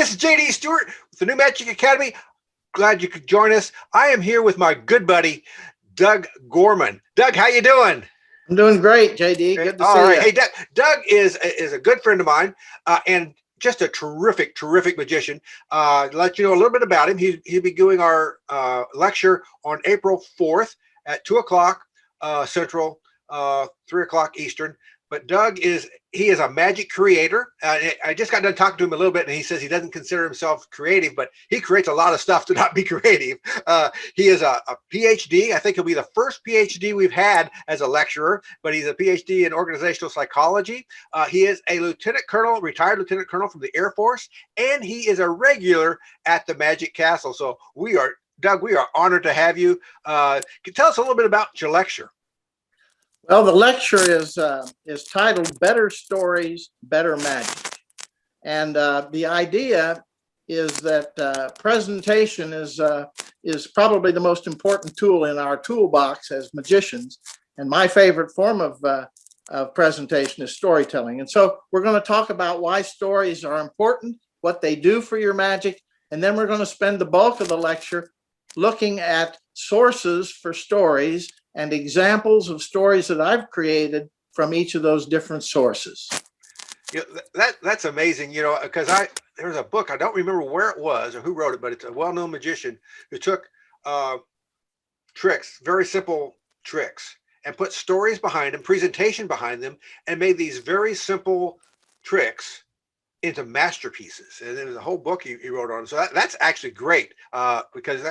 this is JD Stewart with the New Magic Academy. Glad you could join us. I am here with my good buddy, Doug Gorman. Doug, how you doing? I'm doing great, JD. Good to see All right. you. Hey, Doug is a good friend of mine and just a terrific magician. To let you know a little bit about him, he'll be doing our lecture on April 4th at 2 o'clock Central, 3 o'clock Eastern. But Doug is a magic creator. I just got done talking to him a little bit, and he says he doesn't consider himself creative, but he creates a lot of stuff to not be creative. He is a PhD. I think he'll be the first PhD we've had as a lecturer, but he's a PhD in organizational psychology. He is a lieutenant colonel, retired lieutenant colonel from the Air Force, and he is a regular at the Magic Castle. So Doug, we are honored to have you. Can you tell us a little bit about your lecture? Well, the lecture is titled "Better Stories, Better Magic," and the idea is that presentation is probably the most important tool in our toolbox as magicians. And my favorite form of presentation is storytelling. And so we're going to talk about why stories are important, what they do for your magic, and then we're going to spend the bulk of the lecture looking at sources for stories and examples of stories that I've created from each of those different sources. Yeah, that's amazing, because there's a book, I don't remember where it was or who wrote it, but it's a well-known magician who took tricks, very simple tricks, and put stories behind them, presentation behind them, and made these very simple tricks into masterpieces. And there's a whole book he wrote on. So that's actually great because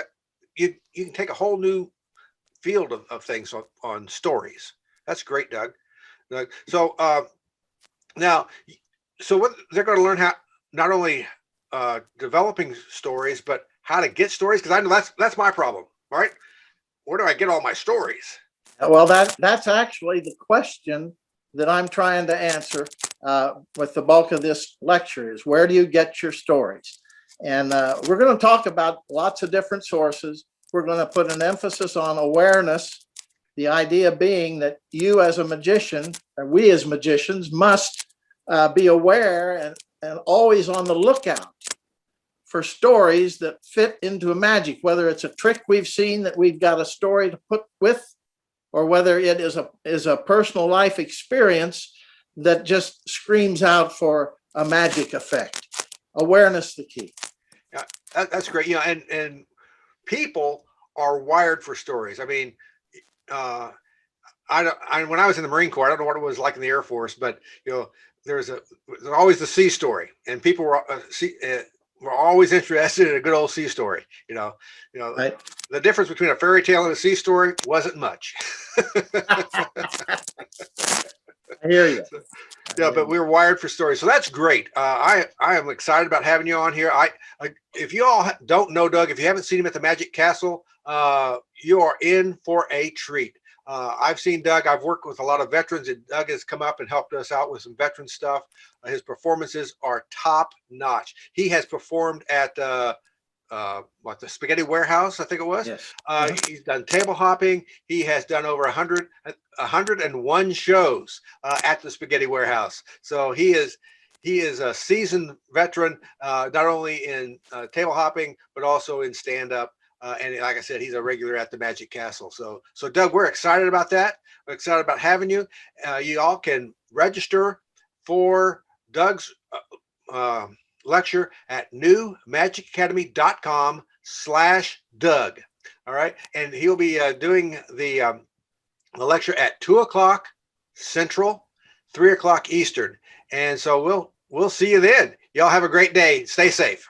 you can take a whole new field of things on stories. That's great, Doug. So what they're going to learn how not only developing stories, but how to get stories, because I know that's my problem, right? Where do I get all my stories? Well, that's actually the question that I'm trying to answer with the bulk of this lecture is, where do you get your stories? And we're going to talk about lots of different sources. We're going to put an emphasis on awareness, the idea being that you as a magician, or we as magicians, must be aware and always on the lookout for stories that fit into a magic, whether it's a trick we've seen that we've got a story to put with, or whether it is a personal life experience that just screams out for a magic effect. Awareness the key. Yeah, that's great. And people are wired for stories. I mean, when I was in the Marine Corps, I don't know what it was like in the Air Force, but there's always the sea story, and people were always interested in a good old sea story. Right. The difference between a fairy tale and a sea story wasn't much. I hear you. Yeah, but we were wired for stories, so that's great. I am excited about having you on here. If you all don't know Doug, if you haven't seen him at the Magic Castle, you are in for a treat. I've seen Doug. I've worked with a lot of veterans, and Doug has come up and helped us out with some veteran stuff. His performances are top notch. He has performed at the Spaghetti Warehouse, I think it was. Yes. He's done table hopping. He has done over 101 shows at the Spaghetti Warehouse. So he is a seasoned veteran, not only in table hopping, but also in stand-up. And like I said, he's a regular at the Magic Castle. So Doug, we're excited about that. We're excited about having you. You all can register for Doug's lecture at newmagicacademy.com/Doug. All right. And he'll be doing the lecture at 2 o'clock Central, 3 o'clock Eastern. And so we'll see you then. Y'all have a great day. Stay safe.